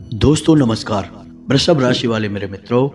दोस्तों नमस्कार। वृषभ राशि वाले मेरे मित्रों,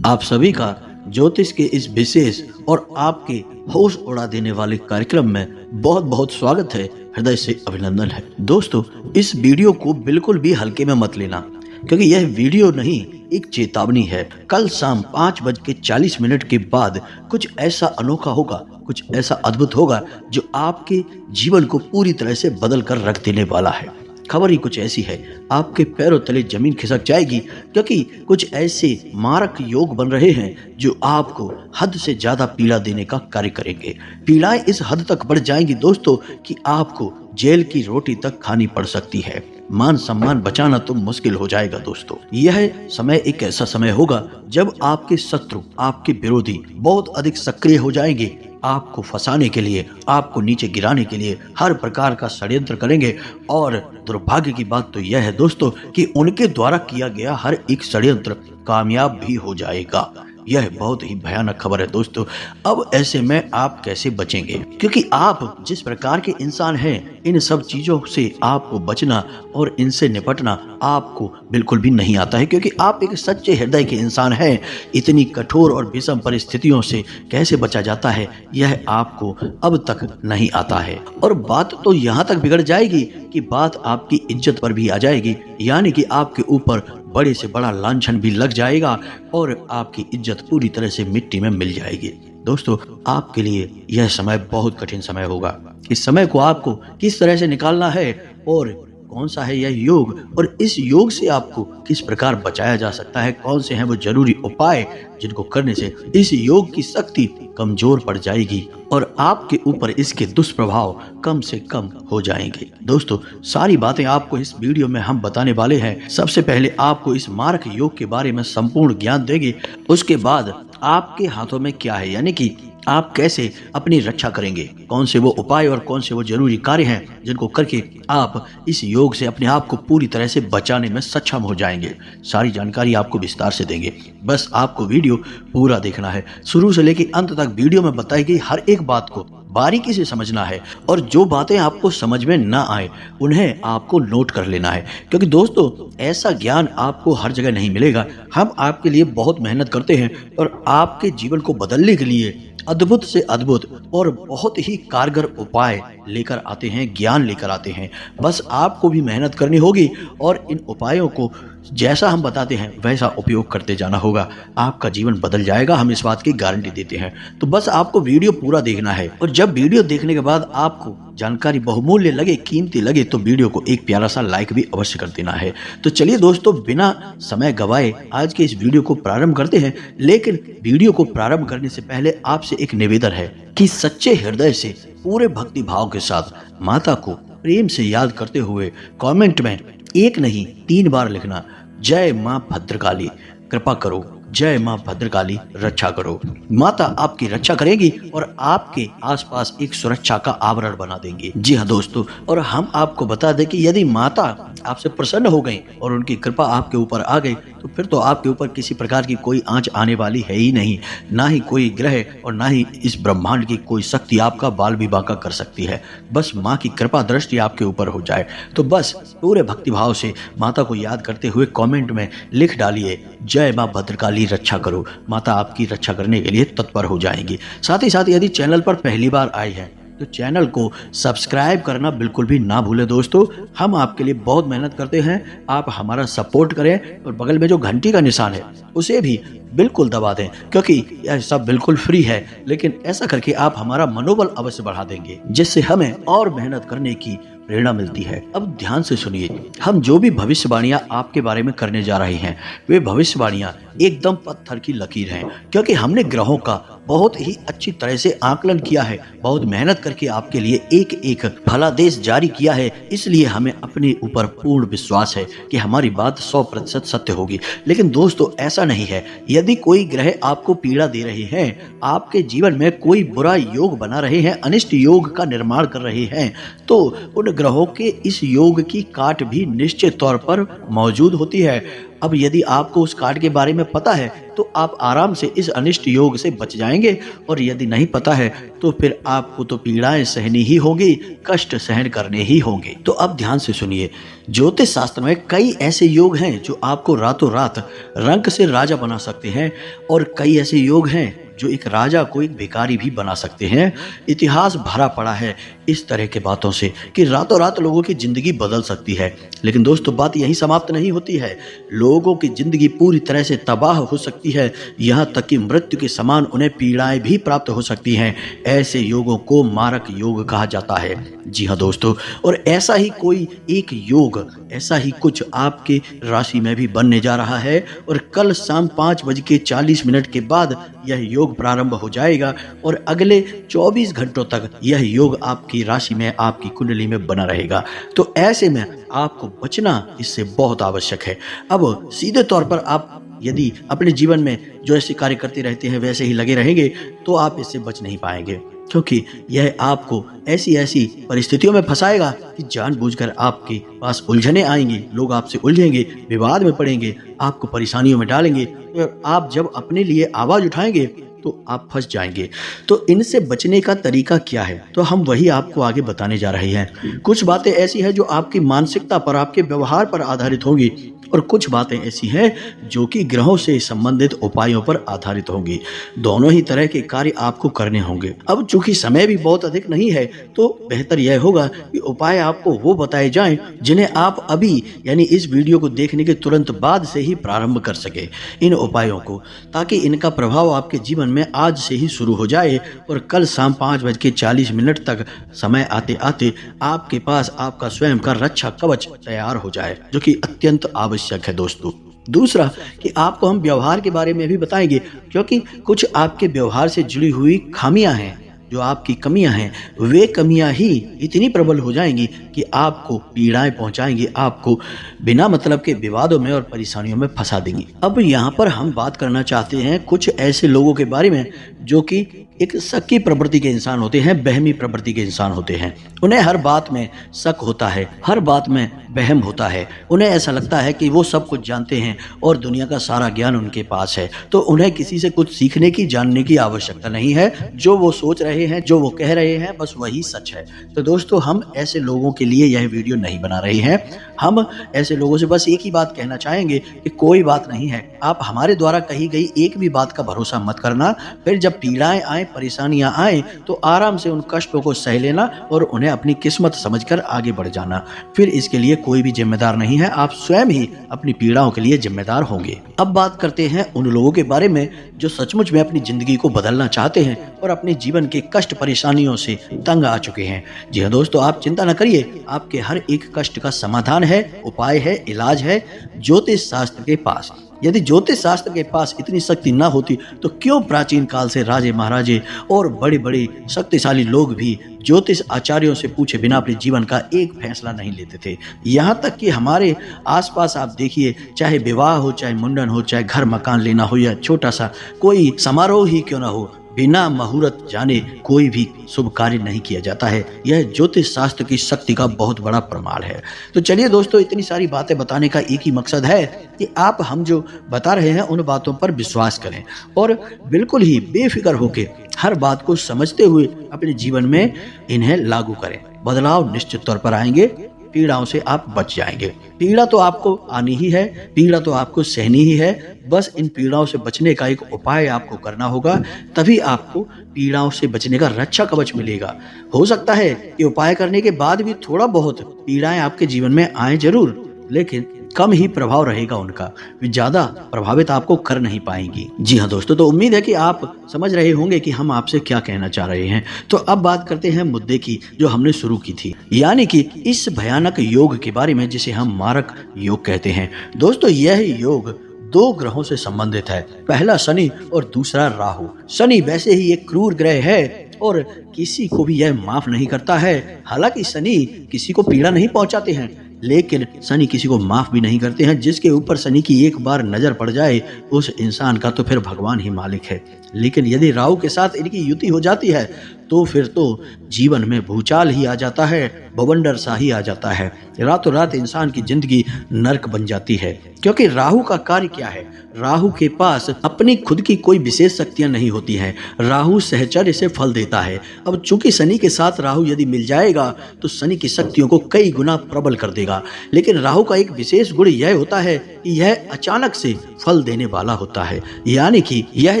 आप सभी का ज्योतिष के इस विशेष और आपके होश उड़ा देने वाले कार्यक्रम में बहुत बहुत स्वागत है। हृदय से अभिनंदन है। दोस्तों, इस वीडियो को बिल्कुल भी हल्के में मत लेना, क्योंकि यह वीडियो नहीं एक चेतावनी है। कल शाम 5:40 के बाद कुछ ऐसा अनोखा होगा, कुछ ऐसा अद्भुत होगा जो आपके जीवन को पूरी तरह से बदल कर रख देने वाला है। खबर ही कुछ ऐसी है, आपके पैरों तले जमीन खिसक जाएगी, क्योंकि कुछ ऐसे मारक योग बन रहे हैं जो आपको हद से ज्यादा पीड़ा देने का कार्य करेंगे। पीड़ाएं इस हद तक बढ़ जाएंगी दोस्तों कि आपको जेल की रोटी तक खानी पड़ सकती है। मान सम्मान बचाना तो मुश्किल हो जाएगा दोस्तों। यह समय एक ऐसा समय होगा जब आपके शत्रु, आपके विरोधी बहुत अधिक सक्रिय हो जाएंगे। आपको फंसाने के लिए, आपको नीचे गिराने के लिए हर प्रकार का षड्यंत्र करेंगे। और दुर्भाग्य की बात तो यह है दोस्तों कि उनके द्वारा किया गया हर एक षड्यंत्र कामयाब भी हो जाएगा। यह बहुत ही भयानक खबर है दोस्तों। अब ऐसे में आप कैसे बचेंगे? क्योंकि आप जिस प्रकार के इंसान हैं, इन सब चीजों से आपको बचना और इनसे निपटना आपको बिल्कुल भी नहीं आता है, क्योंकि आप एक सच्चे हृदय के इंसान हैं। इतनी कठोर और विषम परिस्थितियों से कैसे बचा जाता है, यह आपको अब तक नहीं आता है। और बात तो यहाँ तक बिगड़ जाएगी कि बात आपकी इज्जत पर भी आ जाएगी, यानी कि आपके ऊपर बड़े से बड़ा लांछन भी लग जाएगा और आपकी इज्जत पूरी तरह से मिट्टी में मिल जाएगी। दोस्तों, आपके लिए यह समय बहुत कठिन समय होगा। इस समय को आपको किस तरह से निकालना है और कौन सा है यह योग, और इस योग से आपको किस प्रकार बचाया जा सकता है, कौन से हैं वो जरूरी उपाय जिनको करने से इस योग की शक्ति कमजोर पड़ जाएगी और आपके ऊपर इसके दुष्प्रभाव कम से कम हो जाएंगे। दोस्तों, सारी बातें आपको इस वीडियो में हम बताने वाले हैं। सबसे पहले आपको इस मारक योग के बारे में संपूर्ण ज्ञान देंगे। उसके बाद आपके हाथों में क्या है, यानी कि आप कैसे अपनी रक्षा करेंगे, कौन से वो उपाय और कौन से वो जरूरी कार्य हैं जिनको करके आप इस योग से अपने आप को पूरी तरह से बचाने में सक्षम हो जाएंगे। सारी जानकारी आपको विस्तार से देंगे। बस आपको वीडियो पूरा देखना है। शुरू से लेकर अंत तक वीडियो में बताई गई हर एक बात को बारीकी से समझना है, और जो बातें आपको समझ में ना आए उन्हें आपको नोट कर लेना है, क्योंकि दोस्तों ऐसा ज्ञान आपको हर जगह नहीं मिलेगा। हम आपके लिए बहुत मेहनत करते हैं और आपके जीवन को बदलने के लिए अद्भुत से अद्भुत और बहुत ही कारगर उपाय लेकर आते हैं, ज्ञान लेकर आते हैं। बस आपको भी मेहनत करनी होगी और इन उपायों को जैसा हम बताते हैं वैसा उपयोग करते जाना होगा। आपका जीवन बदल जाएगा, हम इस बात की गारंटी देते हैं। तो बस आपको वीडियो पूरा देखना है, और जब वीडियो देखने के बाद आपको जानकारी बहुमूल्य लगे, कीमती लगे, तो वीडियो को एक प्यारा सा लाइक भी अवश्य कर देना है। तो चलिए दोस्तों, बिना समय गवाए आज के इस वीडियो को प्रारंभ करते हैं। लेकिन वीडियो को प्रारंभ करने से पहले आपसे एक निवेदन है कि सच्चे हृदय से पूरे भक्ति भाव के साथ माता को प्रेम से याद करते हुए कमेंट में एक नहीं 3 बार लिखना, जय मां भद्रकाली कृपा करो, जय मां भद्रकाली रक्षा करो। माता आपकी रक्षा करेगी और आपके आसपास एक सुरक्षा का आवरण बना देंगी। जी हाँ दोस्तों, और हम आपको बता दें कि यदि माता आपसे प्रसन्न हो गई और उनकी कृपा आपके ऊपर आ गई, तो फिर तो आपके ऊपर किसी प्रकार की कोई आंच आने वाली है ही नहीं। ना ही कोई ग्रह और ना ही इस ब्रह्मांड की कोई शक्ति आपका बाल भी बांका कर सकती है। बस माँ की कृपा दृष्टि आपके ऊपर हो जाए, तो बस पूरे भक्तिभाव से माता को याद करते हुए कमेंट में लिख डालिए, जय माँ भद्रकाली रक्षा करो। माता आपकी रक्षा करने के लिए तत्पर हो जाएंगी। साथ ही साथ यदि चैनल पर पहली बार आए हैं तो चैनल को सब्सक्राइब करना बिल्कुल भी ना भूलें दोस्तों। हम आपके लिए बहुत मेहनत करते हैं, आप हमारा सपोर्ट करें, और बगल में जो घंटी का निशान है उसे भी बिल्कुल दबा दें, क्योंकि यह सब बिल्कुल फ्री है। लेकिन ऐसा करके आप हमारा मनोबल अवश्य बढ़ा देंगे, जिससे हमें और मेहनत करने की प्रेरणा मिलती है। अब ध्यान से सुनिए, हम जो भी भविष्यवाणियां आपके बारे में करने जा रहे हैं वे भविष्यवाणियां एकदम पत्थर की लकीर हैं, क्योंकि हमने ग्रहों का बहुत ही अच्छी तरह से आकलन किया है, बहुत मेहनत करके आपके लिए एक एक फलादेश जारी किया है। इसलिए हमें अपने ऊपर पूर्ण विश्वास है कि हमारी बात 100% सत्य होगी। लेकिन दोस्तों ऐसा नहीं है। यदि कोई ग्रह आपको पीड़ा दे रहे हैं, आपके जीवन में कोई बुरा योग बना रहे हैं, अनिष्ट योग का निर्माण कर रहे हैं, तो उन ग्रहों के इस योग की काट भी निश्चित तौर पर मौजूद होती है। अब यदि आपको उस कार्ड के बारे में पता है तो आप आराम से इस अनिष्ट योग से बच जाएंगे, और यदि नहीं पता है तो फिर आपको तो पीड़ाएं सहनी ही होंगी, कष्ट सहन करने ही होंगे। तो अब ध्यान से सुनिए, ज्योतिष शास्त्र में कई ऐसे योग हैं जो आपको रातों रात रंक से राजा बना सकते हैं, और कई ऐसे योग हैं जो एक राजा को एक भिखारी भी बना सकते हैं। इतिहास भरा पड़ा है इस तरह के बातों से कि रातों रात लोगों की जिंदगी बदल सकती है। लेकिन दोस्तों, बात यहीं समाप्त नहीं होती है। लोगों की जिंदगी पूरी तरह से तबाह हो सकती है, यहाँ तक कि मृत्यु के समान उन्हें पीड़ाएं भी प्राप्त हो सकती हैं। ऐसे योगों को मारक योग कहा जाता है। जी हाँ दोस्तों, और ऐसा ही कोई एक योग, ऐसा ही कुछ आपके राशि में भी बनने जा रहा है, और कल शाम 5:40 के बाद यह योग प्रारंभ हो जाएगा, और अगले 24 घंटों तक यह योग आपकी राशि में, आपकी कुंडली में बना रहेगा। तो ऐसे में आपको बचना इससे बहुत आवश्यक है। अब सीधे तौर पर आप यदि अपने जीवन में जो ऐसे कार्य करते रहते हैं वैसे ही लगे रहेंगे तो आप इससे बच नहीं पाएंगे, क्योंकि यह आपको ऐसी ऐसी परिस्थितियों में फंसाएगा कि जानबूझकर आपके पास उलझने आएंगी, लोग आपसे उलझेंगे, विवाद में पड़ेंगे, आपको परेशानियों में डालेंगे, और आप जब अपने लिए आवाज उठाएंगे तो आप फंस जाएंगे। तो इनसे बचने का तरीका क्या है, तो हम वही आपको आगे बताने जा रहे हैं। कुछ बातें ऐसी हैं जो आपकी मानसिकता पर, आपके व्यवहार पर आधारित होंगी, और कुछ बातें ऐसी हैं जो कि ग्रहों से संबंधित उपायों पर आधारित होंगी। दोनों ही तरह के कार्य आपको करने होंगे। अब चूंकि समय भी बहुत अधिक नहीं है, तो बेहतर यह होगा कि उपाय आपको वो बताए जाएं जिन्हें आप अभी, यानी इस वीडियो को देखने के तुरंत बाद से ही प्रारंभ कर सके इन उपायों को, ताकि इनका प्रभाव आपके जीवन में आज से ही शुरू हो जाए, और कल शाम 5:40 तक समय आते आते आपके पास आपका स्वयं का रक्षा कवच तैयार हो जाए, जो कि अत्यंत आवश्यक है दोस्तों। दूसरा कि आपको हम व्यवहार के बारे में भी बताएंगे, क्योंकि कुछ आपके व्यवहार से जुड़ी हुई खामियां हैं, जो आपकी कमियां हैं, वे कमियां ही इतनी प्रबल हो जाएंगी कि आपको पीड़ाएं पहुंचाएंगी, आपको बिना मतलब के विवादों में और परेशानियों में फंसा देंगी। अब यहाँ पर हम बात करना चाहते हैं कुछ ऐसे लोगों के बारे में जो कि एक शक्की प्रवृत्ति के इंसान होते हैं, बहमी प्रवृत्ति के इंसान होते हैं। उन्हें हर बात में शक होता है, हर बात में वहम होता है। उन्हें ऐसा लगता है कि वो सब कुछ जानते हैं और दुनिया का सारा ज्ञान उनके पास है, तो उन्हें किसी से कुछ सीखने की, जानने की आवश्यकता नहीं है। जो वो सोच रहे हैं, जो वो कह रहे हैं, बस वही सच है। तो दोस्तों, हम ऐसे लोगों के लिए यह वीडियो नहीं बना रहे हैं। हम ऐसे लोगों से बस एक ही बात कहना चाहेंगे कि कोई बात नहीं है, आप हमारे द्वारा कही गई एक भी बात का भरोसा मत करना। फिर जब पीड़ाएं आए, परेशानियां आए, तो आराम से उन कष्टों को सह लेना और उन्हें अपनी किस्मत समझकर आगे बढ़ जाना। फिर इसके लिए कोई भी जिम्मेदार नहीं है, आप स्वयं ही अपनी पीड़ाओं के लिए जिम्मेदार होंगे। अब बात करते हैं उन लोगों के बारे में जो सचमुच में अपनी जिंदगी को बदलना चाहते हैं और अपने जीवन के कष्ट परेशानियों से तंग आ चुके हैं। जी हाँ दोस्तों, आप चिंता न करिए, आपके हर एक कष्ट का समाधान है, उपाय है, इलाज है ज्योतिष शास्त्र के पास। यदि ज्योतिष शास्त्र के पास इतनी शक्ति न होती तो क्यों प्राचीन काल से राजे महाराजे और बड़े बड़े शक्तिशाली लोग भी ज्योतिष आचार्यों से पूछे बिना अपने जीवन का एक फैसला नहीं लेते थे। यहाँ तक कि हमारे आसपास आप देखिए, चाहे विवाह हो, चाहे मुंडन हो, चाहे घर मकान लेना हो, या छोटा सा कोई समारोह ही क्यों ना हो, बिना मुहूर्त जाने कोई भी शुभ कार्य नहीं किया जाता है। यह ज्योतिष शास्त्र की शक्ति का बहुत बड़ा प्रमाण है। तो चलिए दोस्तों, इतनी सारी बातें बताने का एक ही मकसद है कि आप हम जो बता रहे हैं उन बातों पर विश्वास करें और बिल्कुल ही बेफिक्र होकर हर बात को समझते हुए अपने जीवन में इन्हें लागू करें। बदलाव निश्चित तौर पर आएंगे, पीड़ाओं से आप बच जाएंगे। पीड़ा तो आपको आनी ही है, पीड़ा तो आपको सहनी ही है। बस इन पीड़ाओं से बचने का एक उपाय आपको करना होगा, तभी आपको पीड़ाओं से बचने का रक्षा कवच मिलेगा। हो सकता है कि उपाय करने के बाद भी थोड़ा बहुत पीड़ाएं आपके जीवन में आए जरूर, लेकिन कम ही प्रभाव रहेगा उनका, वे ज्यादा प्रभावित आपको कर नहीं पाएंगी। जी हाँ दोस्तों, तो उम्मीद है कि आप समझ रहे होंगे कि हम आपसे क्या कहना चाह रहे हैं। तो अब बात करते हैं मुद्दे की जो हमने शुरू की थी, यानी कि इस भयानक योग के बारे में जिसे हम मारक योग कहते हैं। दोस्तों, यह योग दो ग्रहों से संबंधित है, पहला शनि और दूसरा राहु। शनि वैसे ही एक क्रूर ग्रह है और किसी को भी यह माफ नहीं करता है। हालांकि शनि किसी को पीड़ा नहीं पहुंचाते हैं, लेकिन शनि किसी को माफ भी नहीं करते हैं। जिसके ऊपर शनि की एक बार नजर पड़ जाए उस इंसान का तो फिर भगवान ही मालिक है। लेकिन यदि राहु के साथ इनकी युति हो जाती है तो फिर तो जीवन में भूचाल ही आ जाता है, बवंडर सा ही आ जाता है। रातों रात इंसान की जिंदगी नर्क बन जाती है। क्योंकि राहु का कार्य क्या है? राहु के पास अपनी खुद की कोई विशेष शक्तियां नहीं होती हैं। राहु सहचर्य से फल देता है। अब चूंकि शनि के साथ राहु यदि मिल जाएगा तो शनि की शक्तियों को कई गुना प्रबल कर देगा। लेकिन राहु का एक विशेष गुण यह होता है कि यह अचानक से फल देने वाला होता है, यानी कि यह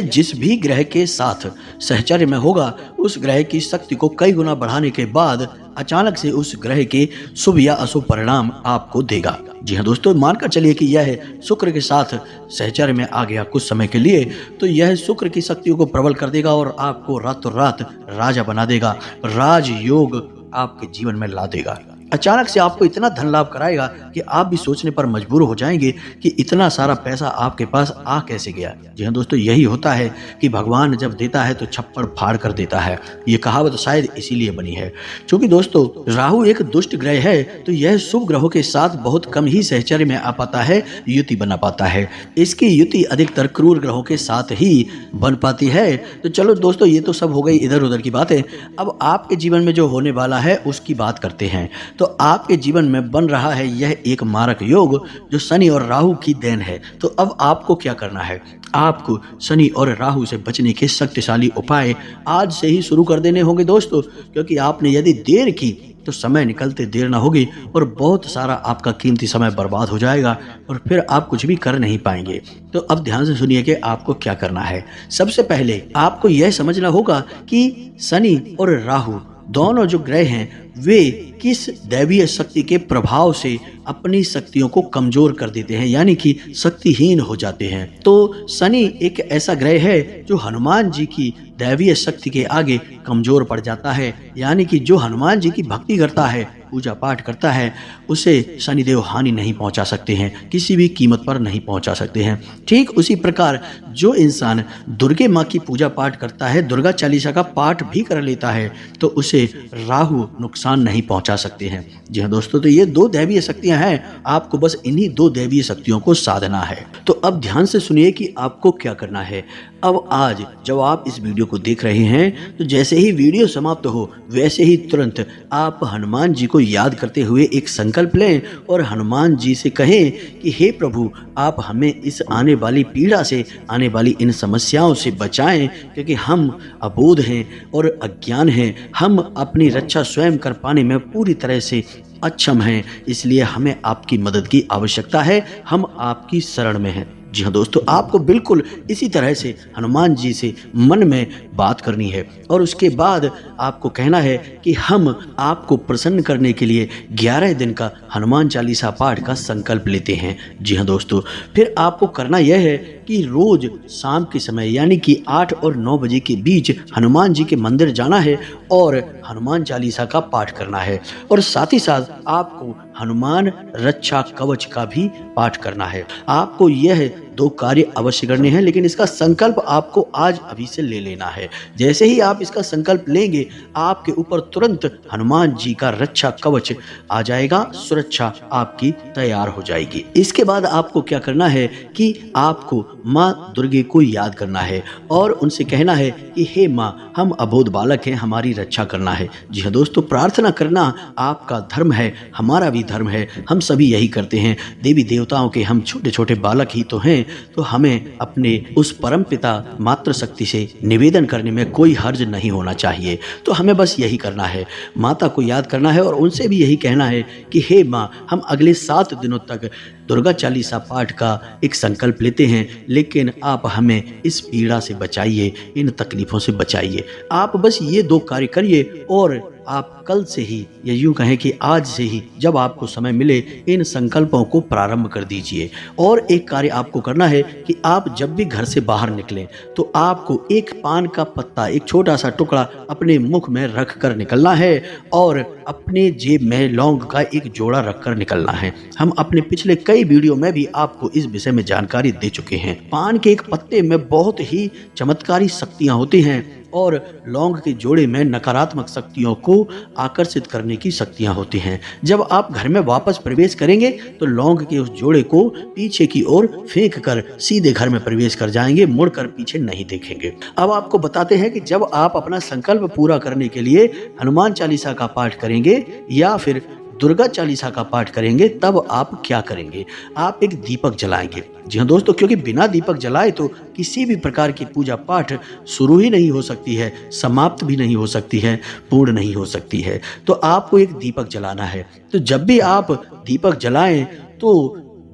जिस भी ग्रह के साथ सहचर्य में होगा उस ग्रह की शक्ति को कई गुना बढ़ाने के बाद अचानक से उस ग्रह के शुभ या अशुभ परिणाम आपको देगा। जी हाँ दोस्तों, मानकर चलिए कि यह शुक्र के साथ सहचर्य में आ गया कुछ समय के लिए, तो यह शुक्र की शक्तियों को प्रबल कर देगा और आपको रातों रात राजा बना देगा, राजयोग आपके जीवन में ला देगा। अचानक से आपको इतना धन लाभ कराएगा कि आप भी सोचने पर मजबूर हो जाएंगे कि इतना सारा पैसा आपके पास आ कैसे गया। जी हाँ दोस्तों, यही होता है कि भगवान जब देता है तो छप्पड़ फाड़ कर देता है। ये कहावत शायद इसीलिए बनी है। क्योंकि दोस्तों राहु एक दुष्ट ग्रह है, तो यह शुभ ग्रहों के साथ बहुत कम ही सहचर्य में आ पाता है, युति बना पाता है। इसकी युति अधिकतर क्रूर ग्रहों के साथ ही बन पाती है। तो चलो दोस्तों, ये तो सब हो गई इधर उधर की बातें। अब आपके जीवन में जो होने वाला है उसकी बात करते हैं। तो आपके जीवन में बन रहा है यह एक मारक योग जो शनि और राहु की देन है। तो अब आपको क्या करना है? आपको शनि और राहु से बचने के शक्तिशाली उपाय आज से ही शुरू कर देने होंगे दोस्तों, क्योंकि आपने यदि देर की तो समय निकलते देर ना होगी और बहुत सारा आपका कीमती समय बर्बाद हो जाएगा और फिर आप कुछ भी कर नहीं पाएंगे। तो अब ध्यान से सुनिए कि आपको क्या करना है। सबसे पहले आपको यह समझना होगा कि शनि और राहु दोनों जो ग्रह हैं वे किस दैवीय शक्ति के प्रभाव से अपनी शक्तियों को कमजोर कर देते हैं, यानी कि शक्तिहीन हो जाते हैं। तो शनि एक ऐसा ग्रह है जो हनुमान जी की दैवीय शक्ति के आगे कमजोर पड़ जाता है, यानी कि जो हनुमान जी की भक्ति करता है, पूजा पाठ करता है, उसे शनिदेव हानि नहीं पहुंचा सकते हैं, किसी भी कीमत पर नहीं पहुंचा सकते हैं। ठीक उसी प्रकार जो इंसान दुर्गे माँ की पूजा पाठ करता है, दुर्गा चालीसा का पाठ भी कर लेता है, तो उसे राहु नुकसान नहीं पहुंचा सकते हैं। जी हाँ दोस्तों, तो ये दो दैवीय शक्तियां हैं, आपको बस इन्हीं दो दैवीय शक्तियों को साधना है। तो अब ध्यान से सुनिए कि आपको क्या करना है। अब आज जब आप इस वीडियो को देख रहे हैं तो जैसे ही वीडियो समाप्त हो वैसे ही तुरंत आप हनुमान जी को याद करते हुए एक संकल्प लें और हनुमान जी से कहें कि हे प्रभु, आप हमें इस आने वाली पीड़ा से, आने वाली इन समस्याओं से बचाएं, क्योंकि हम अबोध हैं और अज्ञान हैं। हम अपनी रक्षा स्वयं कर पाने में पूरी तरह से अक्षम हैं, इसलिए हमें आपकी मदद की आवश्यकता है, हम आपकी शरण में हैं। जी हाँ दोस्तों, आपको बिल्कुल इसी तरह से हनुमान जी से मन में बात करनी है और उसके बाद आपको कहना है कि हम आपको प्रसन्न करने के लिए 11 दिन का हनुमान चालीसा पाठ का संकल्प लेते हैं। जी हाँ दोस्तों, फिर आपको करना यह है कि रोज शाम के समय यानी कि 8 और 9 बजे के बीच हनुमान जी के मंदिर जाना है और हनुमान चालीसा का पाठ करना है और साथ ही साथ आपको हनुमान रक्षा कवच का भी पाठ करना है। आपको यह 2 कार्य अवश्य करने हैं, लेकिन इसका संकल्प आपको आज अभी से ले लेना है। जैसे ही आप इसका संकल्प लेंगे आपके ऊपर तुरंत हनुमान जी का रक्षा कवच आ जाएगा, सुरक्षा आपकी तैयार हो जाएगी। इसके बाद आपको क्या करना है कि आपको माँ दुर्गे को याद करना है और उनसे कहना है कि हे माँ, हम अबोध बालक हैं, हमारी रक्षा करना है। जी हाँ दोस्तों, प्रार्थना करना आपका धर्म है, हमारा भी धर्म है, हम सभी यही करते हैं। देवी देवताओं के हम छोटे छोटे बालक ही तो हैं, तो हमें अपने उस परम पिता मातृशक्ति से निवेदन करने में कोई हर्ज नहीं होना चाहिए। तो हमें बस यही करना है, माता को याद करना है और उनसे भी यही कहना है कि हे माँ, हम अगले 7 दिनों तक दुर्गा चालीसा पाठ का एक संकल्प लेते हैं, लेकिन आप हमें इस पीड़ा से बचाइए, इन तकलीफों से बचाइए। आप बस ये 2 कार्य करिए और आप कल से ही या यूं कहें कि आज से ही जब आपको समय मिले इन संकल्पों को प्रारंभ कर दीजिए। और एक कार्य आपको करना है कि आप जब भी घर से बाहर निकलें तो आपको एक पान का पत्ता, एक छोटा सा टुकड़ा अपने मुख में रख कर निकलना है और अपने जेब में लौंग का एक जोड़ा रख कर निकलना है। हम अपने पिछले कई वीडियो में भी आपको इस विषय में जानकारी दे चुके हैं। पान के एक पत्ते में बहुत ही चमत्कारी शक्तियां होती हैं और लौंग के जोड़े में नकारात्मक शक्तियों को को आकर्षित करने की शक्तियां होती हैं। जब आप घर में वापस प्रवेश करेंगे तो लौंग के उस जोड़े को पीछे की ओर फेंक कर सीधे घर में प्रवेश कर जाएंगे, मुड़कर पीछे नहीं देखेंगे। अब आपको बताते हैं कि जब आप अपना संकल्प पूरा करने के लिए हनुमान चालीसा का पाठ करेंगे या फिर दुर्गा चालीसा का पाठ करेंगे, तब आप क्या करेंगे? आप एक दीपक जलाएंगे। जी हाँ दोस्तों, क्योंकि बिना दीपक जलाए तो किसी भी प्रकार की पूजा पाठ शुरू ही नहीं हो सकती है, समाप्त भी नहीं हो सकती है, पूर्ण नहीं हो सकती है। तो आपको एक दीपक जलाना है। तो जब भी आप दीपक जलाएं तो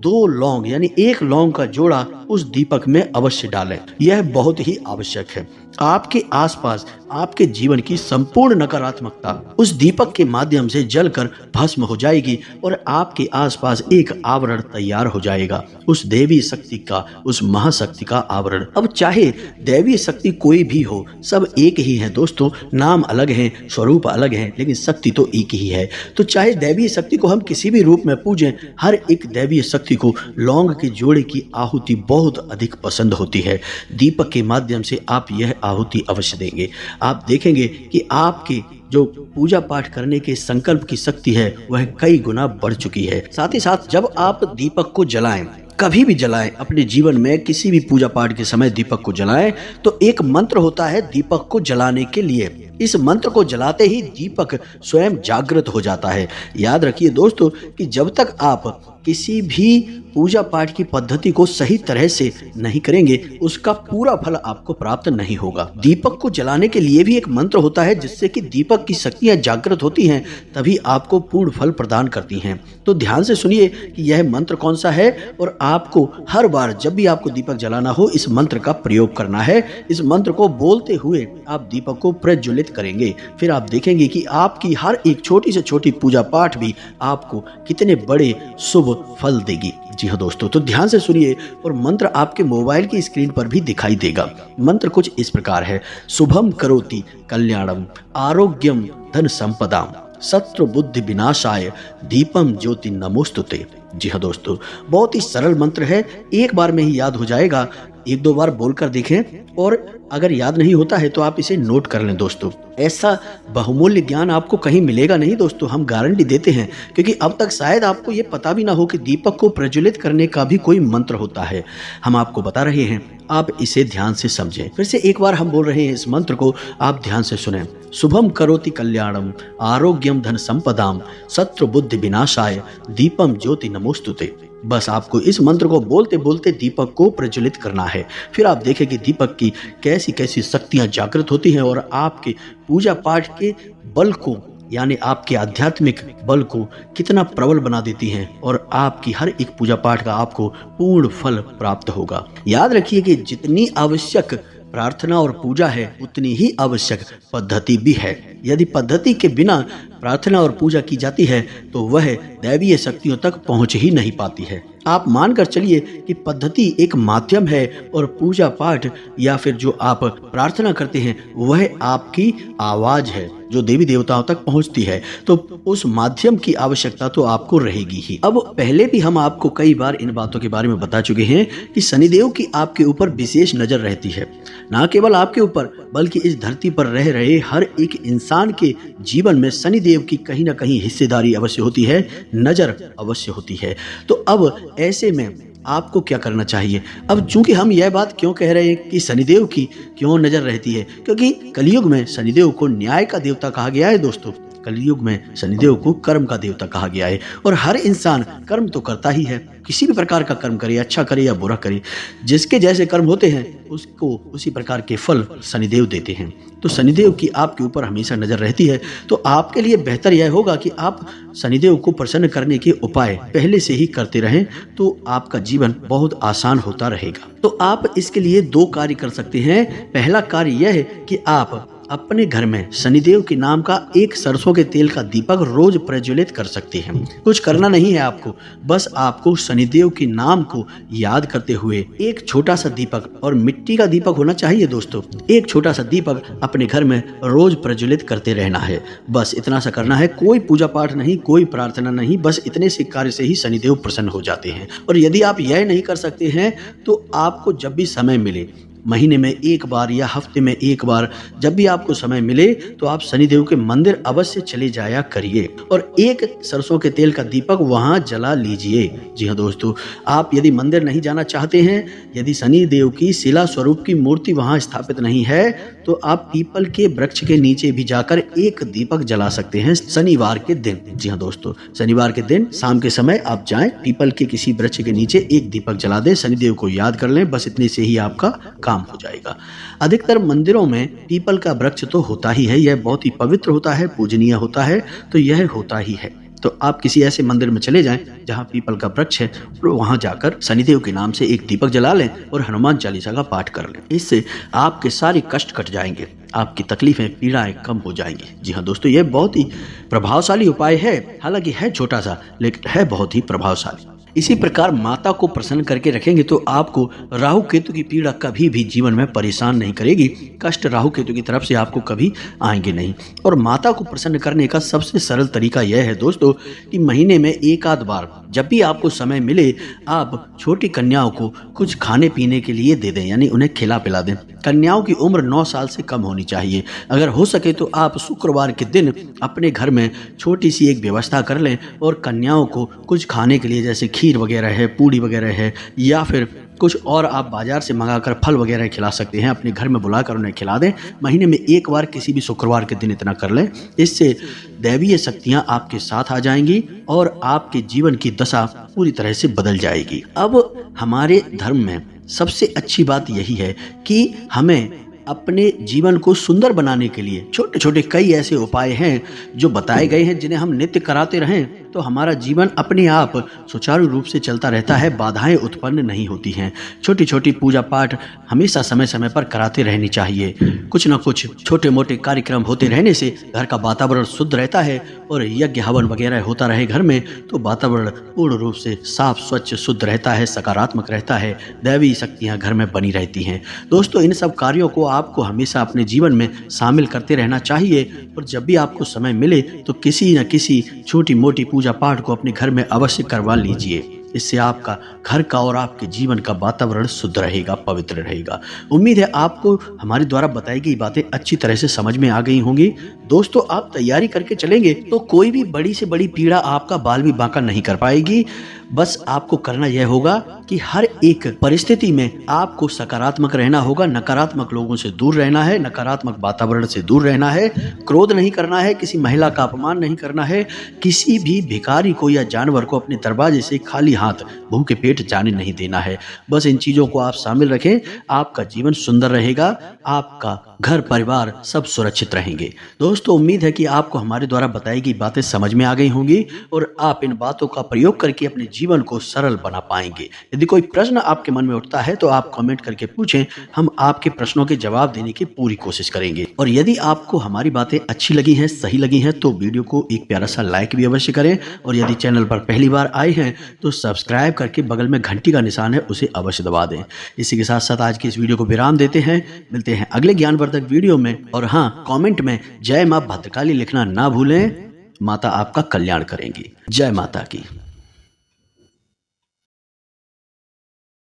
2 लौंग यानी 1 लौंग का जोड़ा उस दीपक में अवश्य डालें। यह बहुत ही आवश्यक है। आपके आसपास आपके जीवन की संपूर्ण नकारात्मकता उस दीपक के माध्यम से जलकर भस्म हो जाएगी और आपके आसपास एक आवरण तैयार हो जाएगा, उस देवी शक्ति का, उस महाशक्ति का आवरण। अब चाहे दैवीय शक्ति कोई भी हो, सब एक ही है दोस्तों। नाम अलग है, स्वरूप अलग है, लेकिन शक्ति तो एक ही है। तो चाहे दैवीय शक्ति को हम किसी भी रूप में पूजें, हर एक दैवीय शक्ति को लौंग के जोड़े की आहुति बहुत अधिक पसंद होती है। दीपक के माध्यम से आप यह आहुति अवश्य देंगे। आप देखेंगे कि आपके जो पूजा पाठ करने के संकल्प की शक्ति है वह कई गुना बढ़ चुकी है। साथ ही साथ जब आप दीपक को जलाएं, कभी भी जलाएं, अपने जीवन में किसी भी पूजा पाठ के समय दीपक को जलाएं, तो एक मंत्र होता है दीपक को जलाने के लिए। इस मंत्र को जलाते ही दीपक स्वयं जागृत हो जाता है। याद रखिए दोस्तों कि जब तक आप किसी भी पूजा पाठ की पद्धति को सही तरह से नहीं करेंगे, उसका पूरा फल आपको प्राप्त नहीं होगा। दीपक को जलाने के लिए भी एक मंत्र होता है जिससे कि दीपक की शक्तियां जागृत होती हैं, तभी आपको पूर्ण फल प्रदान करती हैं। तो ध्यान से सुनिए कि यह मंत्र कौन सा है और आपको हर बार जब भी आपको दीपक जलाना हो इस मंत्र का प्रयोग करना है। इस मंत्र को बोलते हुए आप दीपक को प्रज्वलित करेंगे। फिर आप देखेंगे कि आपकी हर एक छोटी से छोटी पूजा पाठ भी आपको कितने बड़े शुभ फल देगी। जी हाँ दोस्तों, तो ध्यान से सुनिए और मंत्र आपके मोबाइल की स्क्रीन पर भी दिखाई देगा। मंत्र कुछ इस प्रकार है। शुभम करोति कल्याणम आरोग्यम धन संपदाम शत्रु बुद्धि विनाशाय दीपम ज्योति नमोस्तुते। जी हाँ दोस्तों, बहुत ही सरल मंत्र है, एक बार में ही याद हो जाएगा। 1-2 बार बोलकर देखें और अगर याद नहीं होता है तो आप इसे नोट कर लें दोस्तों। ऐसा बहुमूल्य ज्ञान आपको कहीं मिलेगा नहीं दोस्तों, हम गारंटी देते हैं, क्योंकि अब तक शायद आपको ये पता भी ना हो कि दीपक को प्रज्वलित करने का भी कोई मंत्र होता है। हम आपको बता रहे हैं, आप इसे ध्यान से समझें। फिर से एक बार हम बोल रहे हैं, इस मंत्र को आप ध्यान से सुनें। शुभम करोति कल्याणम आरोग्यम धन संपदाम शत्रु बुद्धि विनाशाय दीपम ज्योति नमोस्तुते। बस आपको इस मंत्र को बोलते बोलते दीपक को प्रज्वलित करना है। फिर आप देखें कि दीपक की कैसी कैसी शक्तियां जागृत होती हैं और आपके पूजा पाठ के बल को यानी आपके आध्यात्मिक बल को कितना प्रबल बना देती हैं और आपकी हर एक पूजा पाठ का आपको पूर्ण फल प्राप्त होगा। याद रखिए कि जितनी आवश्यक प्रार्थना और पूजा है उतनी ही आवश्यक पद्धति भी है। यदि पद्धति के बिना प्रार्थना और पूजा की जाती है तो वह दैवीय शक्तियों तक पहुंच ही नहीं पाती है। आप मानकर चलिए कि पद्धति एक माध्यम है और पूजा पाठ या फिर जो आप प्रार्थना करते हैं वह आपकी आवाज है जो देवी देवताओं तक पहुंचती है, तो उस माध्यम की आवश्यकता तो आपको रहेगी ही। अब पहले भी हम आपको कई बार इन बातों के बारे में बता चुके हैं कि शनिदेव की आपके ऊपर विशेष नजर रहती है। ना केवल आपके ऊपर बल्कि इस धरती पर रह रहे हर एक इंसान के जीवन में शनिदेव की कहीं ना कहीं हिस्सेदारी अवश्य होती है, नजर अवश्य होती है। तो अब ऐसे में आपको क्या करना चाहिए? अब चूंकि हम यह बात क्यों कह रहे हैं कि शनिदेव की क्यों नजर रहती है, क्योंकि कलयुग में शनिदेव को न्याय का देवता कहा गया है दोस्तों। कलयुग में शनिदेव को कर्म का देवता कहा गया है और हर इंसान कर्म तो करता ही है, किसी भी प्रकार का कर्म करे, अच्छा करे या बुरा करे, जिसके जैसे कर्म होते हैं उसको उसी प्रकार के फल शनिदेव देते हैं। तो शनिदेव की आपके ऊपर हमेशा नजर रहती है। तो आपके लिए बेहतर यह होगा कि आप शनिदेव को प्रसन्न करने के उपाय पहले से ही करते रहें, तो आपका जीवन बहुत आसान होता रहेगा। तो आप इसके लिए 2 कार्य कर सकते हैं। पहला कार्य यह है कि आप अपने घर में शनिदेव के नाम का एक सरसों के तेल का दीपक रोज प्रज्वलित कर सकते हैं। कुछ करना नहीं है आपको, बस आपको शनिदेव के नाम को याद करते हुए एक छोटा सा दीपक, और मिट्टी का दीपक होना चाहिए दोस्तों, एक छोटा सा दीपक अपने घर में रोज प्रज्वलित करते रहना है। बस इतना सा करना है, कोई पूजा पाठ नहीं, कोई प्रार्थना नहीं, बस इतने से कार्य से ही शनिदेव प्रसन्न हो जाते हैं। और यदि आप यह नहीं कर सकते हैं तो आपको जब भी समय मिले महीने में एक बार या हफ्ते में एक बार जब भी आपको समय मिले तो आप शनिदेव के मंदिर अवश्य चले जाया करिए और एक सरसों के तेल का दीपक वहां जला लीजिए। जी हाँ दोस्तों, आप यदि मंदिर नहीं जाना चाहते हैं, यदि शनिदेव की शिला स्वरूप की मूर्ति वहां स्थापित नहीं है, तो आप पीपल के वृक्ष के नीचे भी जाकर एक दीपक जला सकते हैं शनिवार के दिन। जी हाँ दोस्तों, शनिवार के दिन शाम के समय आप जाएं, पीपल के किसी वृक्ष के नीचे एक दीपक जला दें, शनिदेव को याद कर लें, बस इतने से ही आपका काम हो जाएगा। अधिकतर मंदिरों में पीपल का वृक्ष तो होता ही है, यह बहुत ही पवित्र होता है, पूजनीय होता है, तो यह होता ही है। तो आप किसी ऐसे मंदिर में चले जाएं जहां पीपल का वृक्ष है और वहां जाकर शनिदेव के नाम से एक दीपक जला लें और हनुमान चालीसा का पाठ कर लें। इससे आपके सारे कष्ट कट जाएंगे, आपकी तकलीफें पीड़ाएं कम हो जाएंगी। जी हाँ दोस्तों, यह बहुत ही प्रभावशाली उपाय है, हालांकि है छोटा सा लेकिन है बहुत ही प्रभावशाली। इसी प्रकार माता को प्रसन्न करके रखेंगे तो आपको राहु केतु की पीड़ा कभी भी जीवन में परेशान नहीं करेगी, कष्ट राहु केतु की तरफ से आपको कभी आएंगे नहीं। और माता को प्रसन्न करने का सबसे सरल तरीका यह है दोस्तों कि महीने में एक आध बार जब भी आपको समय मिले आप छोटी कन्याओं को कुछ खाने पीने के लिए दे दें, यानी उन्हें खिला पिला दें। कन्याओं की उम्र 9 साल से कम होनी चाहिए। अगर हो सके तो आप शुक्रवार के दिन अपने घर में छोटी सी एक व्यवस्था कर लें और कन्याओं को कुछ खाने के लिए, जैसे खीर वगैरह है, पूड़ी वगैरह है, या फिर कुछ और आप बाजार से मंगाकर फल वगैरह खिला सकते हैं, अपने घर में बुलाकर उन्हें खिला दें। महीने में एक बार किसी भी शुक्रवार के दिन इतना कर लें, इससे दैवीय शक्तियां आपके साथ आ जाएंगी और आपके जीवन की दशा पूरी तरह से बदल जाएगी। अब हमारे धर्म में सबसे अच्छी बात यही है कि हमें अपने जीवन को सुंदर बनाने के लिए छोटे छोटे कई ऐसे उपाय हैं जो बताए गए हैं, जिन्हें हम नित्य कराते रहें तो हमारा जीवन अपने आप सुचारू रूप से चलता रहता है, बाधाएं उत्पन्न नहीं होती हैं। छोटी छोटी पूजा पाठ हमेशा समय समय पर कराते रहनी चाहिए। कुछ न कुछ छोटे मोटे कार्यक्रम होते रहने से घर का वातावरण शुद्ध रहता है और यज्ञ हवन वगैरह होता रहे घर में तो वातावरण पूर्ण रूप से साफ स्वच्छ शुद्ध रहता है, सकारात्मक रहता है, दैवी शक्तियाँ घर में बनी रहती हैं। दोस्तों, इन सब कार्यों को आपको हमेशा अपने जीवन में शामिल करते रहना चाहिए और जब भी आपको समय मिले तो किसी न किसी छोटी मोटी पूजा पाठ को अपने घर में अवश्य करवा लीजिए। इससे आपका घर का और आपके जीवन का वातावरण शुद्ध रहेगा, पवित्र रहेगा। उम्मीद है आपको हमारे द्वारा बताई गई बातें अच्छी तरह से समझ में आ गई होंगी। दोस्तों, आप तैयारी करके चलेंगे तो कोई भी बड़ी से बड़ी पीड़ा आपका बाल भी बांका नहीं कर पाएगी। बस आपको करना यह होगा कि हर एक परिस्थिति में आपको सकारात्मक रहना होगा, नकारात्मक लोगों से दूर रहना है, नकारात्मक वातावरण से दूर रहना है, क्रोध नहीं करना है, किसी महिला का अपमान नहीं करना है, किसी भी भिखारी को या जानवर को अपने दरवाजे से खाली हाथ भूखे पेट जाने नहीं देना है। बस इन चीजों को आप शामिल रखें, आपका जीवन सुंदर रहेगा, आपका घर परिवार सब सुरक्षित रहेंगे। दोस्तों, उम्मीद है कि आपको हमारे द्वारा बताई गई बातें समझ में आ गई होंगी और आप इन बातों का प्रयोग करके अपने जीवन को सरल बना पाएंगे। यदि कोई प्रश्न आपके मन में उठता है तो आप कमेंट करके पूछें, हम आपके प्रश्नों के जवाब देने की पूरी कोशिश करेंगे। और यदि आपको हमारी बातें अच्छी लगी हैं, सही लगी हैं, तो वीडियो को एक प्यारा सा लाइक भी अवश्य करें और यदि चैनल पर पहली बार आए हैं तो सब्सक्राइब करके बगल में घंटी का निशान है उसे अवश्य दबा दें। इसी के साथ साथ आज की इस वीडियो को विराम देते हैं। मिलते हैं अगले ज्ञानवर्धक वीडियो में। और हाँ, कमेंट में जय मां भद्रकाली लिखना ना भूलें। माता आपका कल्याण करेंगी। जय माता की।